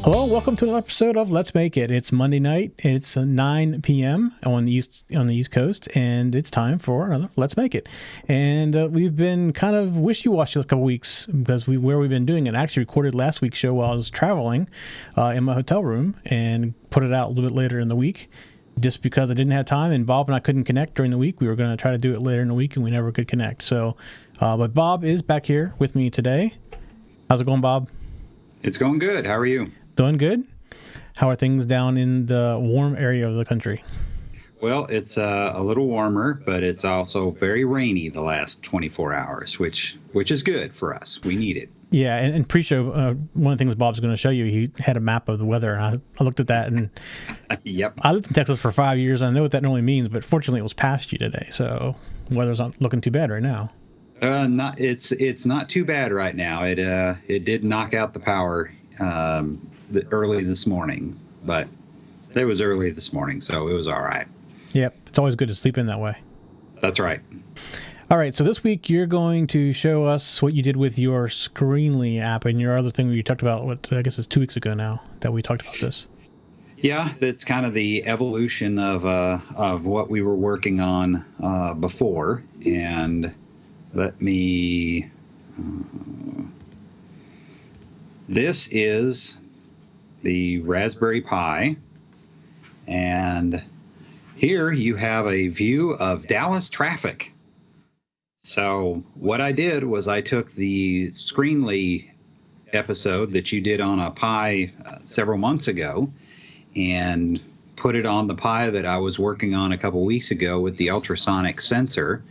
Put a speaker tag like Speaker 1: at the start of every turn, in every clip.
Speaker 1: Hello, welcome to another episode of Let's Make It. It's Monday night. It's 9 p.m. on the East Coast, and it's time for another Let's Make It. And we've been kind of wishy-washy a couple weeks because where we've been doing it. I actually recorded last week's show while I was traveling in my hotel room and put it out a little bit later in the week, just because I didn't have time, and Bob and I couldn't connect during the week. We were going to try to do it later in the week, and we never could connect. So, but Bob is back here with me today. How's it going, Bob?
Speaker 2: It's going good. How are you?
Speaker 1: Doing good. How are things down in the warm area of the country?
Speaker 2: Well, it's a little warmer, but it's also very rainy the last 24 hours, which is good for us. We need it.
Speaker 1: Yeah, and pre-show, one of the things Bob's going to show you, he had a map of the weather, and I looked at that, and
Speaker 2: Yep.
Speaker 1: I lived in Texas for 5 years, and I know what that normally means, but fortunately it was past you today, so weather's not looking too bad right now.
Speaker 2: It's not too bad right now. It did knock out the power early this morning, but it was early this morning, so it was all right.
Speaker 1: Yep, it's always good to sleep in that way.
Speaker 2: That's right.
Speaker 1: All right, so this week you're going to show us what you did with your Screenly app and your other thing you talked about, what I guess it's 2 weeks ago now that we talked about this.
Speaker 2: Yeah, it's kind of the evolution of what we were working on before, and let me. This is the Raspberry Pi, and here you have a view of Dallas traffic. So what I did was I took the Screenly episode that you did on a Pi several months ago and put it on the Pi that I was working on a couple weeks ago with the ultrasonic sensor.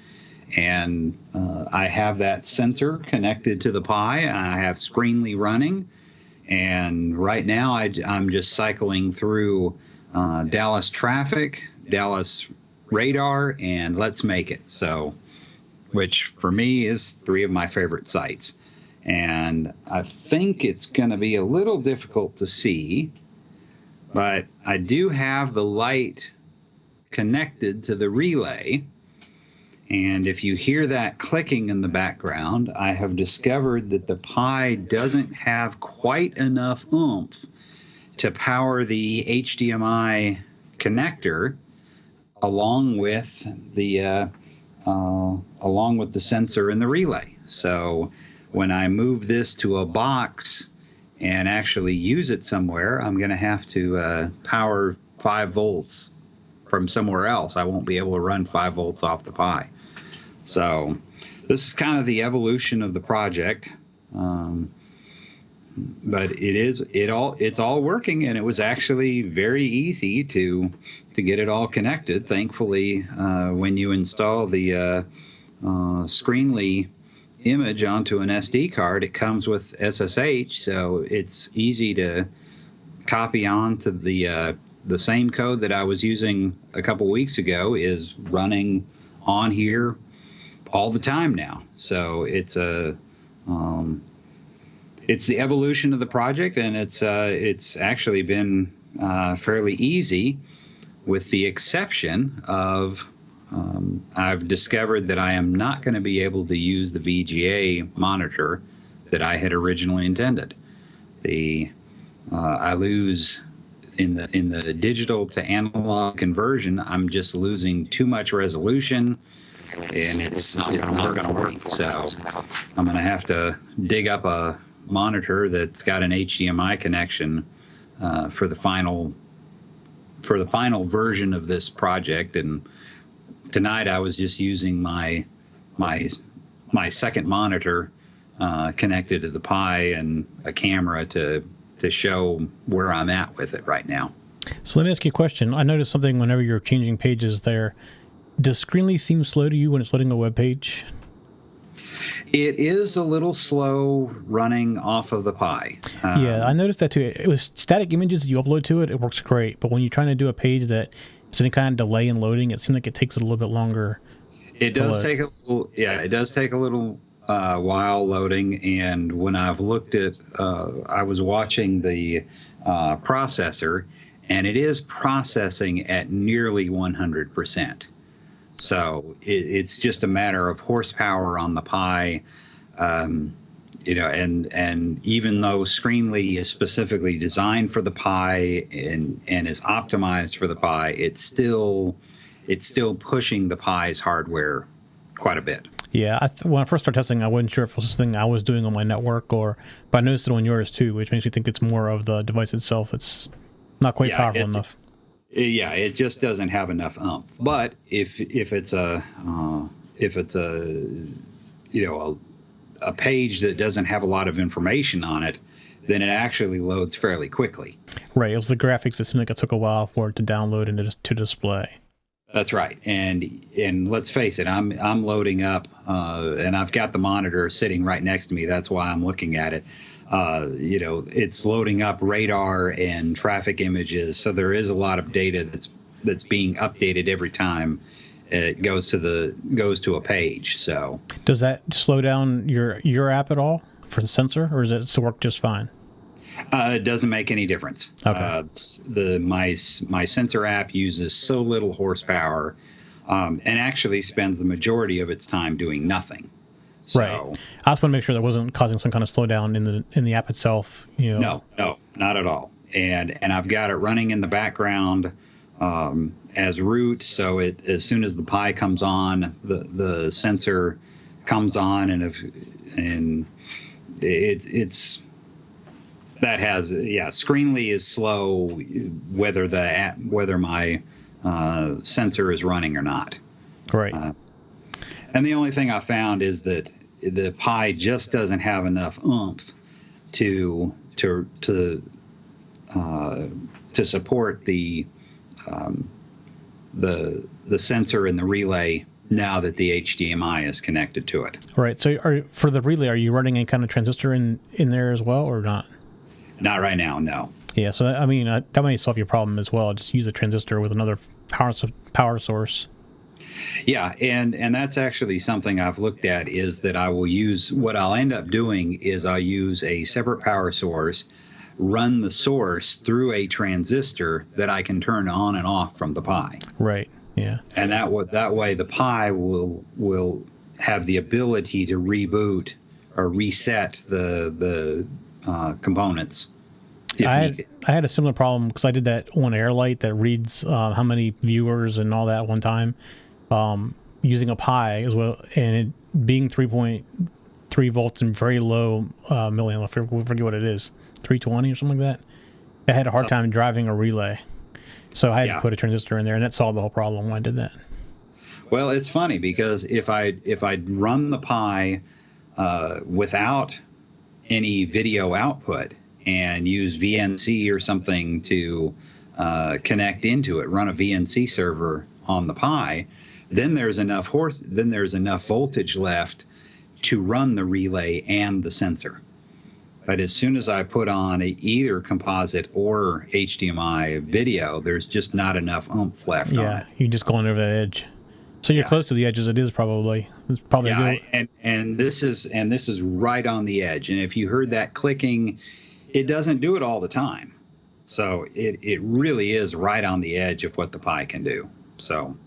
Speaker 2: And I have that sensor connected to the Pi, and I have Screenly running. And right now I'm just cycling through Dallas traffic, Dallas radar, and Let's Make It. So, which for me is 3 of my favorite sites. And I think it's going to be a little difficult to see, but I do have the light connected to the relay. And if you hear that clicking in the background, I have discovered that the Pi doesn't have quite enough oomph to power the HDMI connector along with the sensor and the relay. So when I move this to a box and actually use it somewhere, I'm going to have to power 5 volts from somewhere else. I won't be able to run 5 volts off the Pi. So this is kind of the evolution of the project, but it's all working, and it was actually very easy to get it all connected. Thankfully, when you install the Screenly image onto an SD card, it comes with SSH, so it's easy to copy on to the same code that I was using a couple weeks ago is running on here all the time now. So it's the evolution of the project, and it's actually been fairly easy, with the exception of I've discovered that I am not going to be able to use the VGA monitor that I had originally intended. I lose in the digital to analog conversion. I'm just losing too much resolution, and it's not going to work. So I'm going to have to dig up a monitor that's got an HDMI connection for the final version of this project. And tonight I was just using my second monitor connected to the Pi and a camera to show where I'm at with it right now.
Speaker 1: So let me ask you a question. I noticed something whenever you're changing pages there. Does Screenly seem slow to you when it's loading a web page?
Speaker 2: It is a little slow running off of the Pi.
Speaker 1: Yeah, I noticed that too. It was static images that you upload to it. It works great. But when you're trying to do a page that it's any kind of delay in loading, it seems like it takes a little bit longer.
Speaker 2: It does take a little. Yeah, it does take a little while loading. And when I've looked at, I was watching the processor, and it is processing at nearly 100%. So it's just a matter of horsepower on the Pi. and even though Screenly is specifically designed for the Pi and is optimized for the Pi, it's still pushing the Pi's hardware quite a bit.
Speaker 1: Yeah, when I first started testing, I wasn't sure if it was something I was doing on my network, but I noticed it on yours too, which makes me think it's more of the device itself that's not quite powerful enough.
Speaker 2: Yeah, it just doesn't have enough oomph. But if it's a a page that doesn't have a lot of information on it, then it actually loads fairly quickly.
Speaker 1: Right, it was the graphics that seemed like it took a while for it to download and to display.
Speaker 2: That's right, and let's face it, I'm loading up, and I've got the monitor sitting right next to me. That's why I'm looking at it. It's loading up radar and traffic images, so there is a lot of data that's being updated every time it goes to a page. So
Speaker 1: does that slow down your app at all for the sensor, or does it work just fine?
Speaker 2: It doesn't make any difference.
Speaker 1: Okay.
Speaker 2: My sensor app uses so little horsepower, and actually spends the majority of its time doing nothing. So,
Speaker 1: right. I just want to make sure that wasn't causing some kind of slowdown in the app itself.
Speaker 2: No, not at all. And I've got it running in the background as root. So as soon as the Pi comes on, the sensor comes on, and it's. That has, Screenly is slow whether my sensor is running or not.
Speaker 1: Right.
Speaker 2: And the only thing I found is that the Pi just doesn't have enough oomph to support the sensor and the relay now that the HDMI is connected to it.
Speaker 1: Right. So for the relay, are you running any kind of transistor in there as well, or not?
Speaker 2: Not right now, no.
Speaker 1: Yeah, so I mean that might solve your problem as well. Just use a transistor with another power source.
Speaker 2: Yeah, and that's actually something I've looked at, is that I will use, what I'll end up doing is I'll use a separate power source, run the source through a transistor that I can turn on and off from the Pi.
Speaker 1: Right. Yeah.
Speaker 2: And that way the Pi will have the ability to reboot or reset the components.
Speaker 1: I had a similar problem because I did that on Airlight that reads how many viewers and all that at one time, using a Pi as well, and it being 3.3 volts and very low milliamp. I forget what it is, 320 or something like that. I had a hard time driving a relay, so I had to put a transistor in there, and that solved the whole problem when I did that.
Speaker 2: Well, it's funny because if I run the Pi without any video output and use VNC or something to connect into it, run a VNC server on the Pi, then there's enough voltage left to run the relay and the sensor. But as soon as I put on either composite or HDMI video, there's just not enough oomph left on it.
Speaker 1: Yeah, you're just going over that edge. So you're close to the edge as it is probably. It's probably
Speaker 2: and this is right on the edge. And if you heard that clicking, it doesn't do it all the time. So it really is right on the edge of what the Pi can do. So,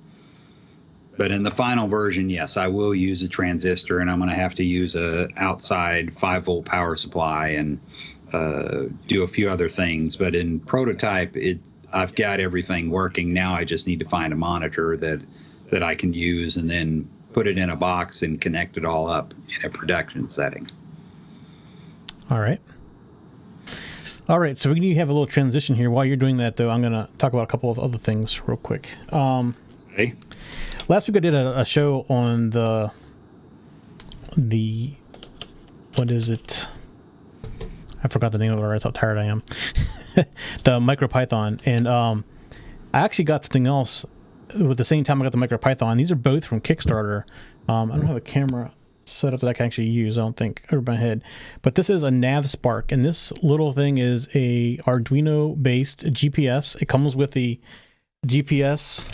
Speaker 2: but in the final version, yes, I will use a transistor, and I'm going to have to use a outside 5-volt power supply and do a few other things. But in prototype, I've got everything working. Now I just need to find a monitor that I can use, and then put it in a box and connect it all up in a production setting.
Speaker 1: All right. So we can have a little transition here. While you're doing that, though, I'm going to talk about a couple of other things real quick.
Speaker 2: Okay.
Speaker 1: Last week I did a show on the what is it? I forgot the name of it. That's how tired I am. The MicroPython, and I actually got something else with the same time I got the MicroPython. These are both from Kickstarter. I don't have a camera set up that I can actually use, I don't think, over my head. But this is a NavSpark, and this little thing is a Arduino-based GPS. It comes with the GPS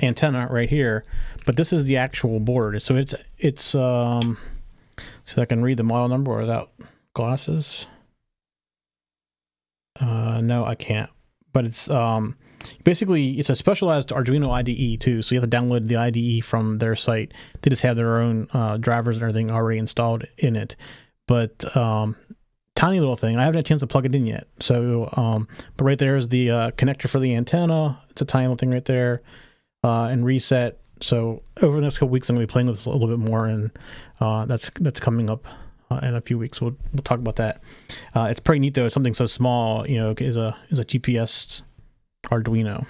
Speaker 1: antenna right here, but this is the actual board. So it's so I can read the model number without glasses. No, I can't. But it's basically, it's a specialized Arduino IDE too, so you have to download the IDE from their site. They just have their own drivers and everything already installed in it. but tiny little thing. I haven't had a chance to plug it in yet. So, but right there is the connector for the antenna. It's a tiny little thing right there, and reset. So over the next couple weeks, I'm going to be playing with this a little bit more, and that's coming up in a few weeks. We'll talk about that. It's pretty neat though. It's something so small, is a GPS Arduino.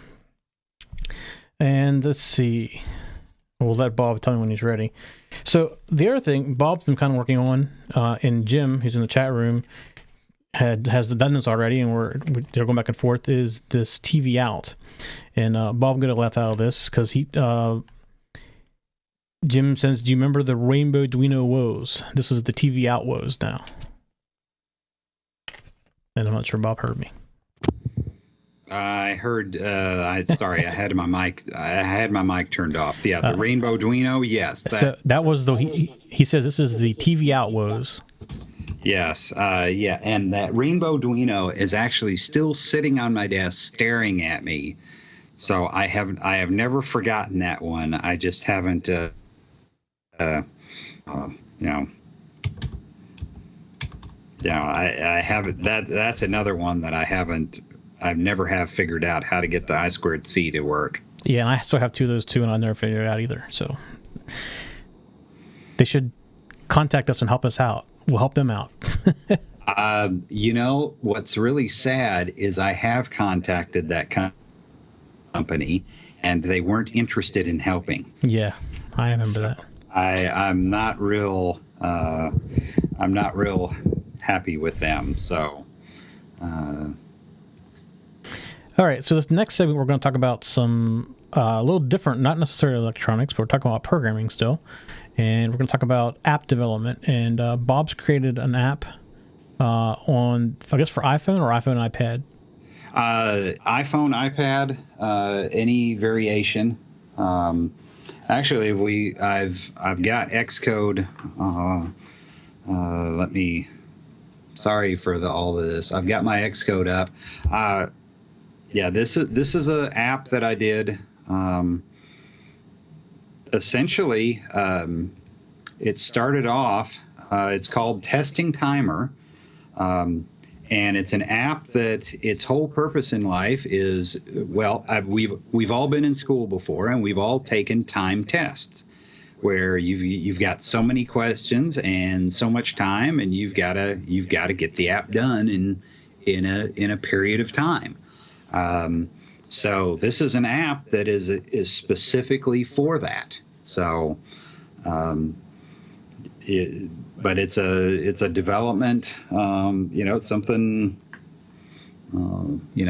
Speaker 1: And let's see. We'll let Bob tell me when he's ready. So the other thing Bob's been kind of working on, and Jim, who's in the chat room, has done this already, and they're going back and forth, is this TV out. And Bob, I'm going to laugh out of this because Jim says, "Do you remember the Rainbow Duino woes? This is the TV out woes now." And I'm not sure Bob heard me.
Speaker 2: I heard. Sorry, I had my mic turned off. Yeah, the Rainbow Duino. Yes.
Speaker 1: So that was he says this is the TV out woes.
Speaker 2: Yes. Yeah, and that Rainbow Duino is actually still sitting on my desk, staring at me. So I have never forgotten that one. I just haven't. I haven't. That's another one that I haven't. I've never have figured out how to get the I2C to work.
Speaker 1: Yeah, and I still have two of those too, and I never figured it out either. So they should contact us and help us out. We'll help them out.
Speaker 2: What's really sad is I have contacted that company, and they weren't interested in helping.
Speaker 1: Yeah, I remember that.
Speaker 2: I'm not real happy with them. So.
Speaker 1: All right, so this next segment, we're going to talk about some a little different, not necessarily electronics, but we're talking about programming still. And we're going to talk about app development. And Bob's created an app on, I guess, for iPhone or iPhone and iPad?
Speaker 2: iPhone, iPad, any variation. Actually, I've got Xcode. Sorry for all of this. I've got my Xcode up. Yeah, this is an app that I did. Essentially, it started off. It's called Testing Timer, and it's an app that its whole purpose in life is we've all been in school before, and we've all taken time tests, where you've got so many questions and so much time, and you've got to get the app done in a period of time. So this is an app that is specifically for that. So, but it's a development. It's something.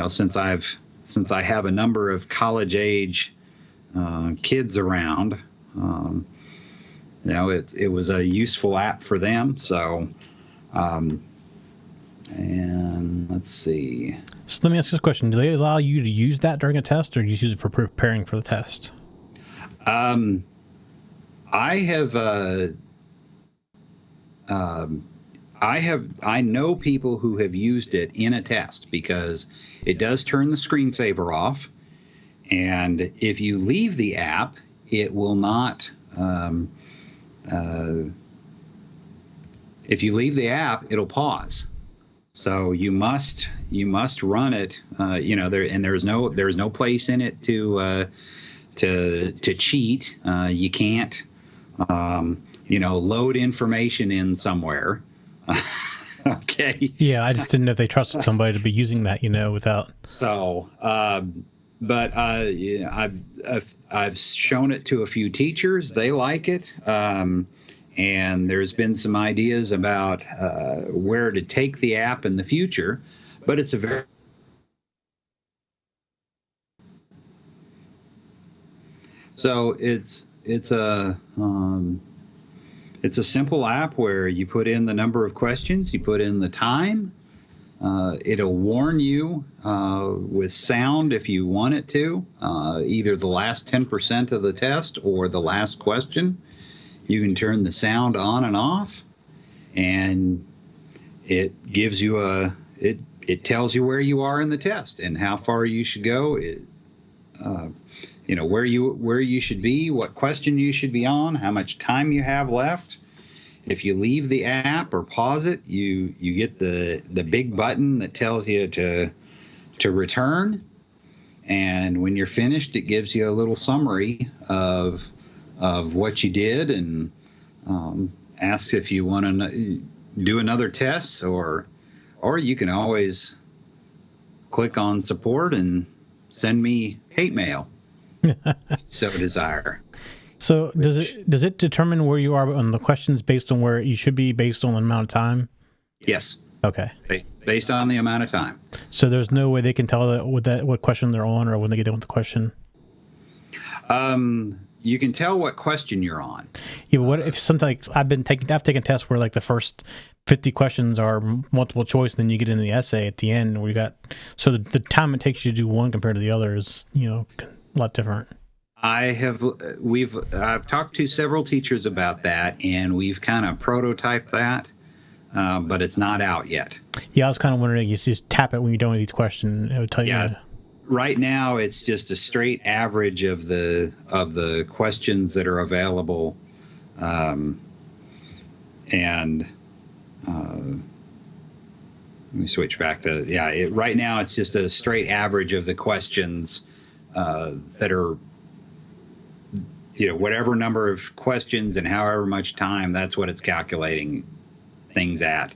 Speaker 2: Since I have a number of college age kids around, it was a useful app for them. So. And let's see.
Speaker 1: So let me ask you this question. Do they allow you to use that during a test, or do you use it for preparing for the test? I
Speaker 2: know people who have used it in a test, because it does turn the screensaver off. And if you leave the app, it will not, if you leave the app, it'll pause. So you must run it, there's no place in it to cheat. You can't, load information in somewhere. Okay.
Speaker 1: Yeah, I just didn't know if they trusted somebody to be using that, without.
Speaker 2: So, but I've shown it to a few teachers. They like it. And there's been some ideas about where to take the app in the future, but it's a simple app where you put in the number of questions, you put in the time. It'll warn you with sound if you want it to, either the last 10% of the test or the last question. You can turn the sound on and off, and it gives you it tells you where you are in the test and how far you should go. Where you should be, what question you should be on, how much time you have left. If you leave the app or pause it, you get the big button that tells you to return. And when you're finished, it gives you a little summary of what you did, and asks if you want to do another test, or you can always click on support and send me hate mail. So desire.
Speaker 1: So does it determine where you are on the questions based on where you should be based on the amount of time?
Speaker 2: Yes.
Speaker 1: Okay.
Speaker 2: Based on the amount of time.
Speaker 1: So there's no way they can tell what question they're on, or when they get done with the question?
Speaker 2: You can tell what question you're on.
Speaker 1: Yeah, but what if something like I've taken tests where like the first 50 questions are multiple choice, and then you get into the essay at the end where you got, so the time it takes you to do one compared to the other is, a lot different.
Speaker 2: I've talked to several teachers about that, and we've kind of prototyped that, but it's not out yet.
Speaker 1: Yeah, I was kind of wondering, you just tap it when you're done with each question, it would tell you.
Speaker 2: Right now, it's just a straight average of the questions that are available, and let me switch back to right now it's just a straight average of the questions that are, whatever number of questions and however much time, that's what it's calculating things at.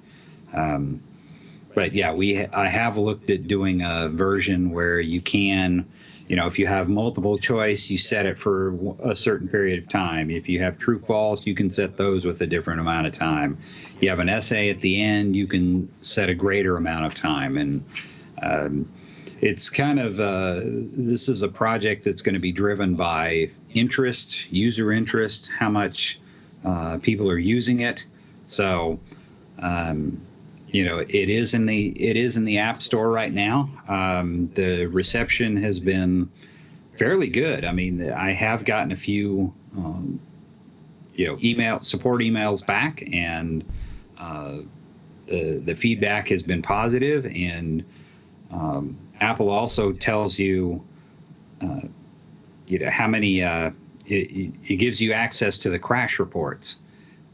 Speaker 2: But yeah, I have looked at doing a version where you can, if you have multiple choice, you set it for a certain period of time. If you have true false, you can set those with a different amount of time. You have an essay at the end, you can set a greater amount of time. And it's kind of, this is a project that's going to be driven by interest, user interest, how much people are using it. So, it is in the App Store right now. The reception has been fairly good. I mean, I have gotten a few, support emails back, and the feedback has been positive. And Apple also tells you, how many. It gives you access to the crash reports.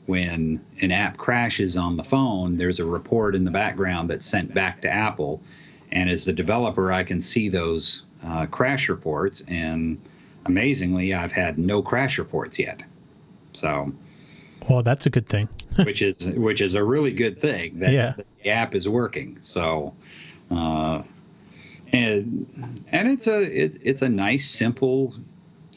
Speaker 2: When an app crashes on the phone, there's a report in the background that's sent back to Apple. And as the developer, I can see those crash reports. And amazingly, I've had no crash reports yet. So,
Speaker 1: well, that's a good thing.
Speaker 2: which is a really good thing that the app is working. So, and it's a nice, simple,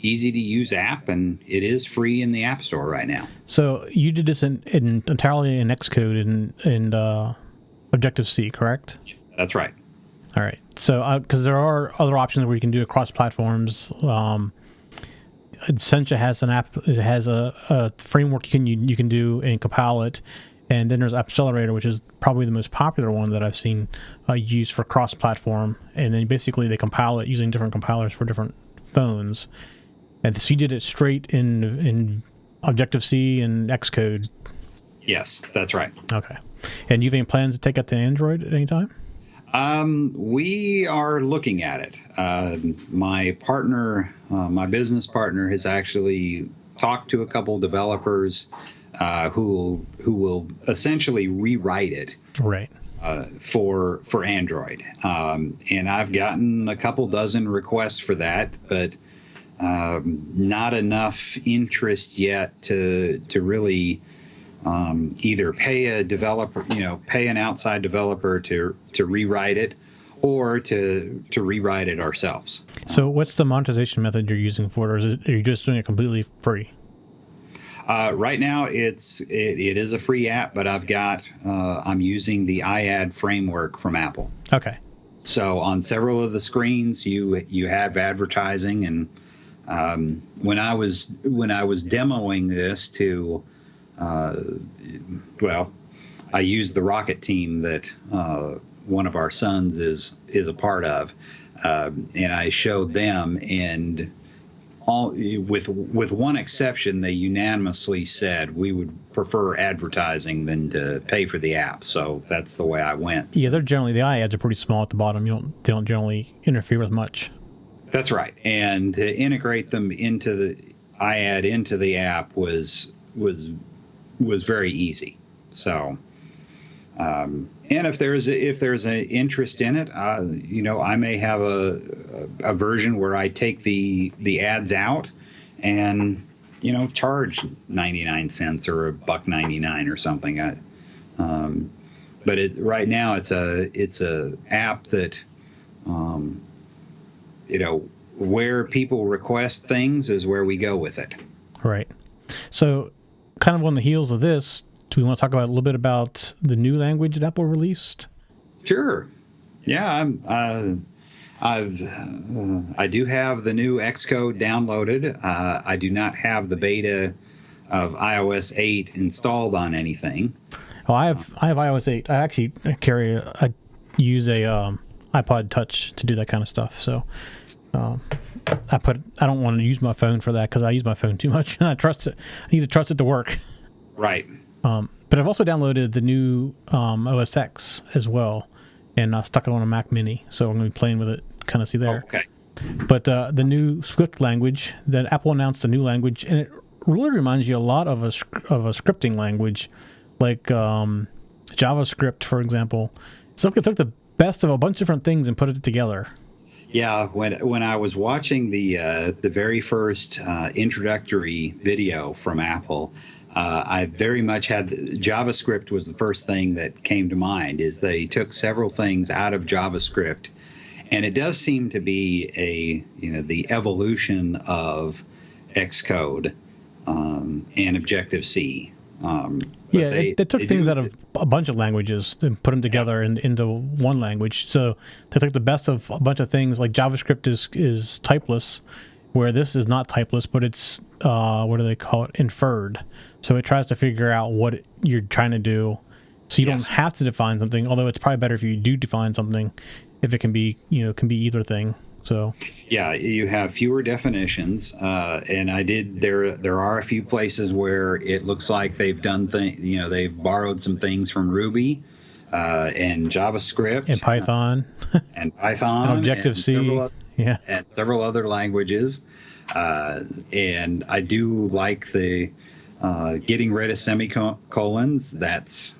Speaker 2: easy to use app, and it is free in the App Store right now.
Speaker 1: So you did this entirely in Xcode and Objective-C, correct?
Speaker 2: That's right.
Speaker 1: All right. So because there are other options where you can do it across platforms. Essentia has an app. It has a framework you can do and compile it, and then there's Accelerator, which is probably the most popular one that I've seen used for cross-platform. And then basically they compile it using different compilers for different phones. And so you did it straight in Objective-C and Xcode?
Speaker 2: Yes, that's right.
Speaker 1: Okay. And you have any plans to take it to Android at any time?
Speaker 2: We are looking at it. My partner, my business partner, has actually talked to a couple developers who will essentially rewrite it.
Speaker 1: Right.
Speaker 2: For Android. And I've gotten a couple dozen requests for that, but not enough interest yet to really either pay a developer, pay an outside developer to rewrite it, or to rewrite it ourselves.
Speaker 1: So what's the monetization method you're using for it, or are you just doing it completely free?
Speaker 2: Right now, it is a free app, but I'm using the iAd framework from Apple.
Speaker 1: Okay. So
Speaker 2: on several of the screens, you have advertising, and when I was demoing this to, I used the Rocket team that one of our sons is a part of, and I showed them, and all with one exception, they unanimously said we would prefer advertising than to pay for the app. So that's the way I went.
Speaker 1: Yeah, the iAds are pretty small at the bottom. They don't generally interfere with much.
Speaker 2: That's right. And to integrate them into the iAd into the app was was very easy. So, and if there's an interest in it, I may have a version where I take the ads out and charge 99 cents or $1.99 or something. But right now it's a app that where people request things is where we go with it.
Speaker 1: Right. So, kind of on the heels of this, do we want to talk about a little bit about the new language that Apple released?
Speaker 2: Sure. Yeah, I do have the new Xcode downloaded. I do not have the beta of iOS 8 installed on anything.
Speaker 1: Oh, I have iOS 8. I actually use a iPod Touch to do that kind of stuff. So I don't want to use my phone for that because I use my phone too much and I trust it. I need to trust it to work.
Speaker 2: Right.
Speaker 1: But I've also downloaded the new OS X as well, and I stuck it on a Mac Mini, so I'm going to be playing with it, kind of see there.
Speaker 2: Okay.
Speaker 1: But the new Swift language, that Apple announced a new language, and it really reminds you a lot of a scripting language, like JavaScript, for example. It's like it took the best of a bunch of different things and put it together.
Speaker 2: Yeah, when I was watching the very first introductory video from Apple, I very much had JavaScript was the first thing that came to mind. Is they took several things out of JavaScript, and it does seem to be the evolution of Xcode and Objective C.
Speaker 1: They took things out of a bunch of languages and put them together into one language. So they took the best of a bunch of things. Like JavaScript is typeless, where this is not typeless, but it's what do they call it? Inferred. So it tries to figure out what you're trying to do. So you don't have to define something. Although it's probably better if you do define something, if it can be either thing. So
Speaker 2: yeah, you have fewer definitions, and there are a few places where it looks like they've done they've borrowed some things from Ruby and JavaScript
Speaker 1: and Python
Speaker 2: and Python
Speaker 1: and Objective-C,
Speaker 2: and several other languages, and I do like the getting rid of semicolons. That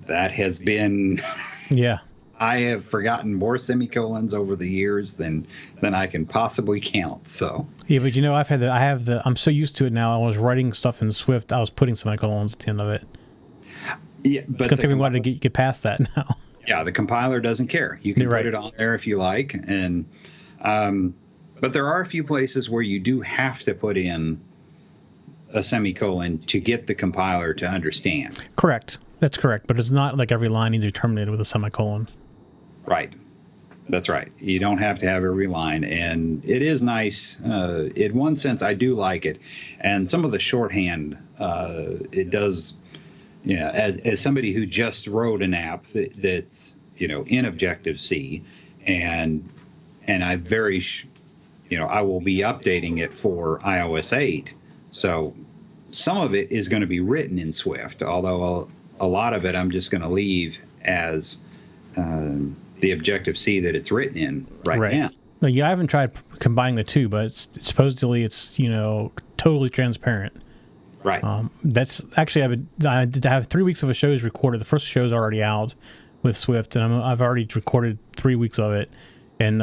Speaker 2: has been I have forgotten more semicolons over the years than I can possibly count. So
Speaker 1: yeah, but I'm so used to it now. I was writing stuff in Swift. I was putting semicolons at the end of it.
Speaker 2: Yeah, but
Speaker 1: it's gonna take me a while to get past that now.
Speaker 2: Yeah, the compiler doesn't care. You can put it on there if you like, and but there are a few places where you do have to put in a semicolon to get the compiler to understand.
Speaker 1: Correct. That's correct. But it's not like every line needs to be terminated with a semicolon.
Speaker 2: Right. That's right. You don't have to have every line, and it is nice. In one sense, I do like it, and some of the shorthand it does. As somebody who just wrote an app that's in Objective-C, and I I will be updating it for iOS 8, so some of it is going to be written in Swift, although a lot of it I'm just going to leave as the Objective-C that it's written in right now.
Speaker 1: No, I haven't tried combining the two, but supposedly it's totally transparent.
Speaker 2: Right.
Speaker 1: That's actually I have 3 weeks of a shows recorded. The first show's already out with Swift, and I've already recorded 3 weeks of it, and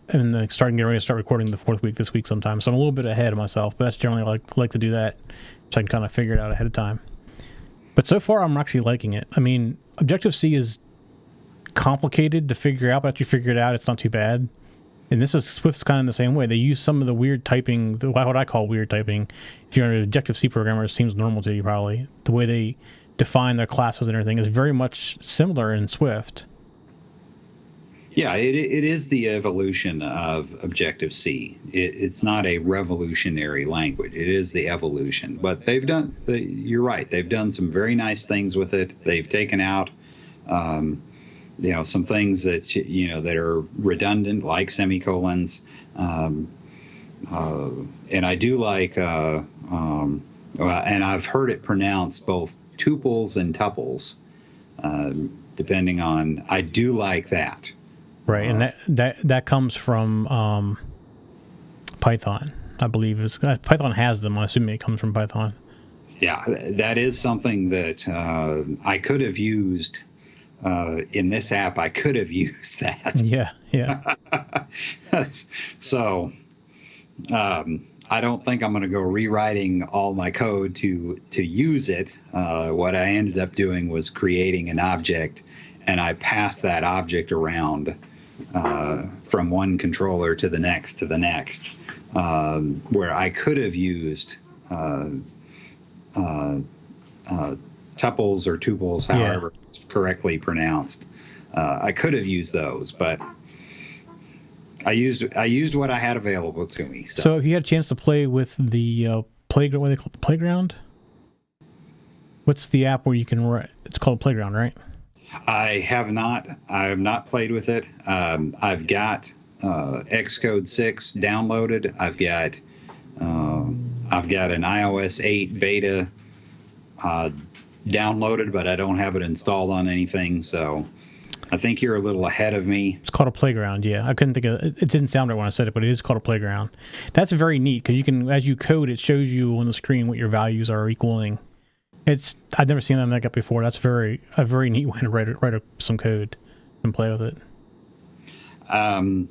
Speaker 1: getting ready to start recording the fourth week this week sometime. So I'm a little bit ahead of myself, but that's generally like to do that, so I can kind of figure it out ahead of time. But so far, I'm actually liking it. I mean, Objective-C is complicated to figure out, but after you figure it out, it's not too bad. And Swift's kind of in the same way. They use some of the weird typing, what I call weird typing. If you're an Objective-C programmer, it seems normal to you probably. The way they define their classes and everything is very much similar in Swift.
Speaker 2: Yeah, it is the evolution of Objective-C. It's not a revolutionary language. It is the evolution. But you're right, they've done some very nice things with it. They've taken out some things that that are redundant, like semicolons, and I do like, and I've heard it pronounced both tuples and tuples, depending on. I do like that.
Speaker 1: Right, and that comes from Python, I believe. Python has them. I assume it comes from Python.
Speaker 2: Yeah, that is something that I could have used in this app. I could have used that.
Speaker 1: Yeah, yeah.
Speaker 2: So I don't think I'm going to go rewriting all my code to use it. What I ended up doing was creating an object, and I passed that object around from one controller to the next, where I could have used tuples or tuples, however it's correctly pronounced. I could have used those, but I used what I had available to me.
Speaker 1: So if you had a chance to play with the playground, what do they call it, the playground? What's the app where you can? It's called Playground, right?
Speaker 2: I have not played with it. I've got Xcode 6 downloaded. I've got an iOS 8 beta downloaded, but I don't have it installed on anything. So I think you're a little ahead of me.
Speaker 1: It's called a Playground. Yeah, I couldn't think of it. It didn't sound right when I said it, but it is called a Playground. That's very neat because you can, as you code, it shows you on the screen what your values are equaling. I've never seen that like that before. That's a very neat way to write some code and play with it.
Speaker 2: And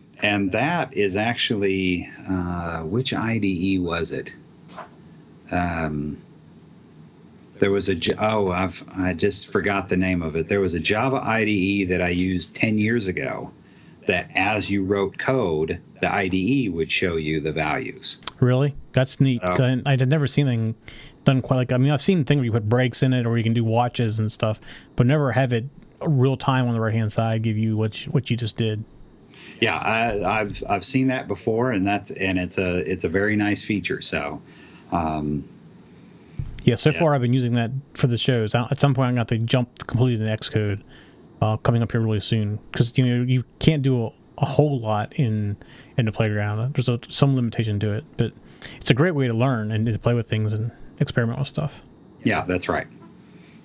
Speaker 2: that is actually which IDE was it? There was I just forgot the name of it. There was a Java IDE that I used 10 years ago that as you wrote code, the IDE would show you the values.
Speaker 1: Really? That's neat. So, I had never seen anything done quite like, I mean, I've seen things where you put breaks in it or you can do watches and stuff, but never have it real time on the right-hand side give you what you just did.
Speaker 2: Yeah, I've seen that before, and it's a very nice feature. So,
Speaker 1: so far I've been using that for the shows. At some point, I'm going to have to jump completely to Xcode coming up here really soon because you can't do a whole lot in the Playground. There's some limitation to it, but it's a great way to learn and to play with things and experiment with stuff.
Speaker 2: Yeah, that's right.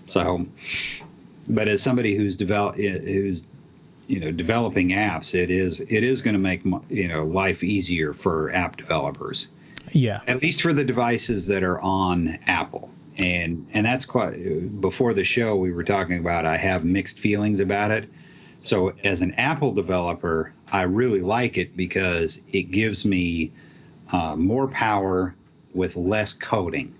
Speaker 2: So, but as somebody who's developing apps, it is going to make life easier for app developers.
Speaker 1: Yeah,
Speaker 2: at least for the devices that are on Apple, and that's quite. Before the show, we were talking about I have mixed feelings about it. So as an Apple developer, I really like it because it gives me more power with less coding.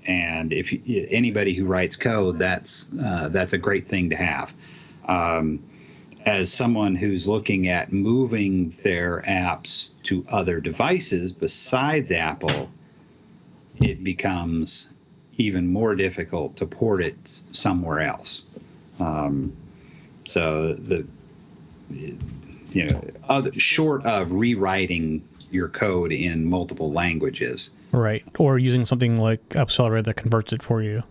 Speaker 2: And if anybody who writes code, that's a great thing to have. As someone who's looking at moving their apps to other devices besides Apple, it becomes even more difficult to port it somewhere else. So short of rewriting your code in multiple languages.
Speaker 1: Right, or using something like Accelerator that converts it for you.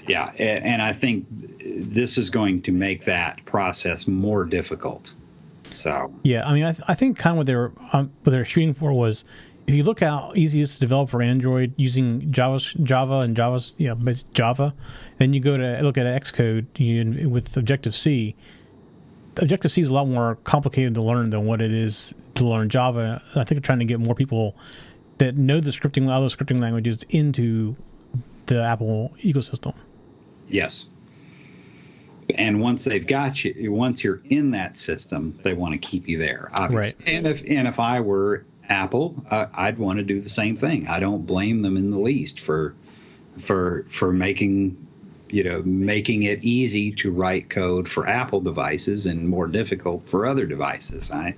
Speaker 2: Yeah, and I think this is going to make that process more difficult. So
Speaker 1: yeah, I mean, I think kind of what they're shooting for was if you look how easy it is to develop for Android using Java, then you go to look at Xcode with Objective-C. Objective-C is a lot more complicated to learn than what it is to learn Java. I think they're trying to get more people that know the scripting, other scripting languages into the Apple ecosystem.
Speaker 2: Yes. And once they've got you, once you're in that system, they want to keep you there, obviously. Right. And if I were Apple, I'd want to do the same thing. I don't blame them in the least for making it easy to write code for Apple devices and more difficult for other devices. If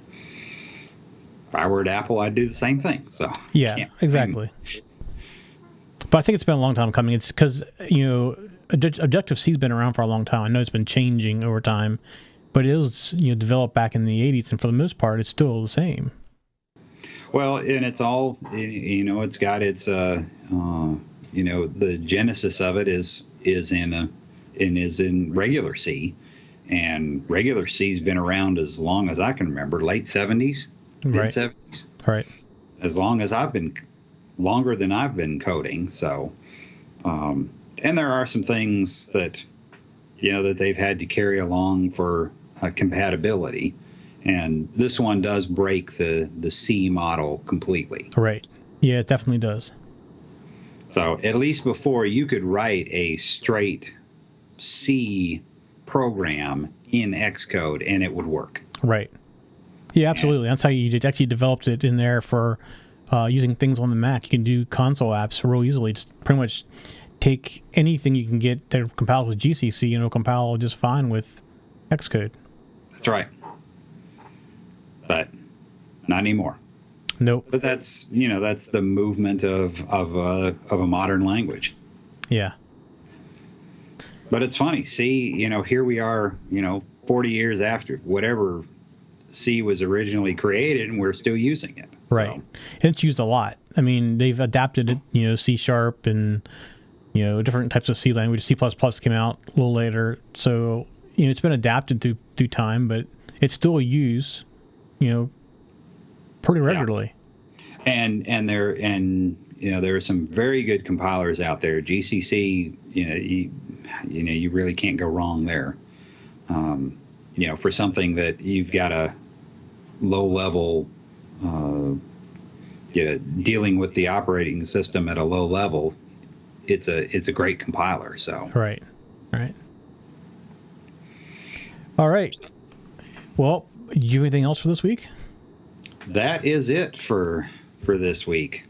Speaker 2: I were at Apple, I'd do the same thing. So
Speaker 1: yeah, exactly. But I think it's been a long time coming. It's because Objective-C's been around for a long time. I know it's been changing over time, but it was developed back in the 80s, and for the most part, it's still the same.
Speaker 2: Well, and it's all it's got its the genesis of it is in regular C, and regular C's been around as long as I can remember, late 70s, mid 70s.
Speaker 1: Right.
Speaker 2: As long as longer than I've been coding. So, and there are some things that that they've had to carry along for compatibility, and this one does break the C model completely.
Speaker 1: Right. Yeah, it definitely does.
Speaker 2: So at least before, you could write a straight C program in Xcode and it would work.
Speaker 1: Right. Yeah, absolutely. That's how you actually developed it in there for using things on the Mac. You can do console apps real easily. Just pretty much take anything you can get that compiles with GCC and it'll compile just fine with Xcode.
Speaker 2: That's right. But not anymore.
Speaker 1: Nope.
Speaker 2: But that's the movement of a modern language.
Speaker 1: Yeah.
Speaker 2: But it's funny. C, here we are, 40 years after whatever C was originally created, and we're still using it.
Speaker 1: Right. And it's used a lot. I mean, they've adapted it, C# and, different types of C language. C++ came out a little later. So, it's been adapted through time, but it's still used, pretty regularly.
Speaker 2: Yeah. And there are some very good compilers out there. GCC, you really can't go wrong there. For something that you've got a low level, dealing with the operating system at a low level, it's a great compiler. So
Speaker 1: right. All right. Well, do you have anything else for this week?
Speaker 2: That is it for this week.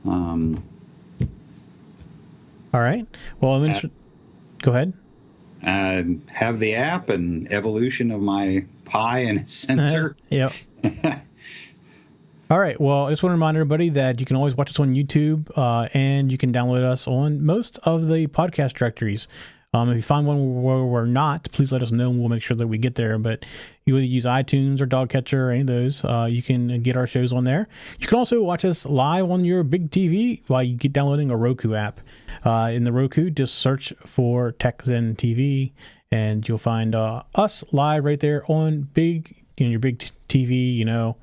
Speaker 1: All right. Well, go ahead.
Speaker 2: Have the app and evolution of my Pi and its sensor.
Speaker 1: Yep. All right. Well, I just want to remind everybody that you can always watch us on YouTube, and you can download us on most of the podcast directories. If you find one where we're not, please let us know, and we'll make sure that we get there. But you either use iTunes or Dogcatcher or any of those, you can get our shows on there. You can also watch us live on your big TV while you get downloading a Roku app. In the Roku, just search for TechZen TV, and you'll find us live right there on your big TV.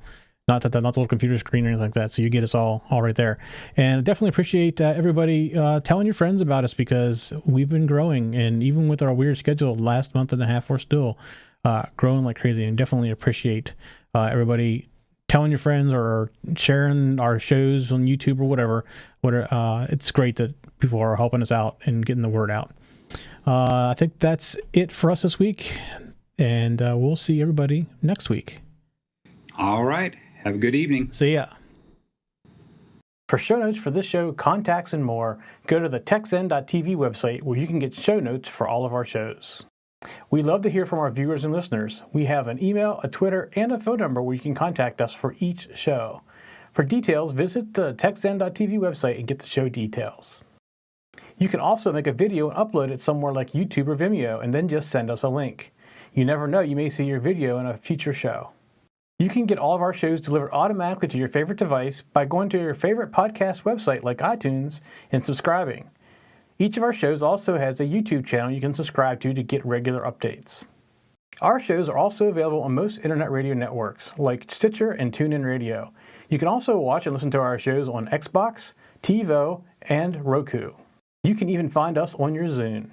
Speaker 1: Not the little computer screen or anything like that. So you get us all right there. And I definitely appreciate everybody telling your friends about us, because we've been growing. And even with our weird schedule last month and a half, we're still growing like crazy. And definitely appreciate everybody telling your friends or sharing our shows on YouTube or whatever. It's great that people are helping us out and getting the word out. I think that's it for us this week. And we'll see everybody next week.
Speaker 2: All right. Have a good evening.
Speaker 1: See ya. For show notes for this show, contacts, and more, go to the techzen.tv website, where you can get show notes for all of our shows. We love to hear from our viewers and listeners. We have an email, a Twitter, and a phone number where you can contact us for each show. For details, visit the techzen.tv website and get the show details. You can also make a video and upload it somewhere like YouTube or Vimeo, and then just send us a link. You never know, you may see your video in a future show. You can get all of our shows delivered automatically to your favorite device by going to your favorite podcast website like iTunes and subscribing. Each of our shows also has a YouTube channel you can subscribe to get regular updates. Our shows are also available on most internet radio networks like Stitcher and TuneIn Radio. You can also watch and listen to our shows on Xbox, TiVo, and Roku. You can even find us on your Zune.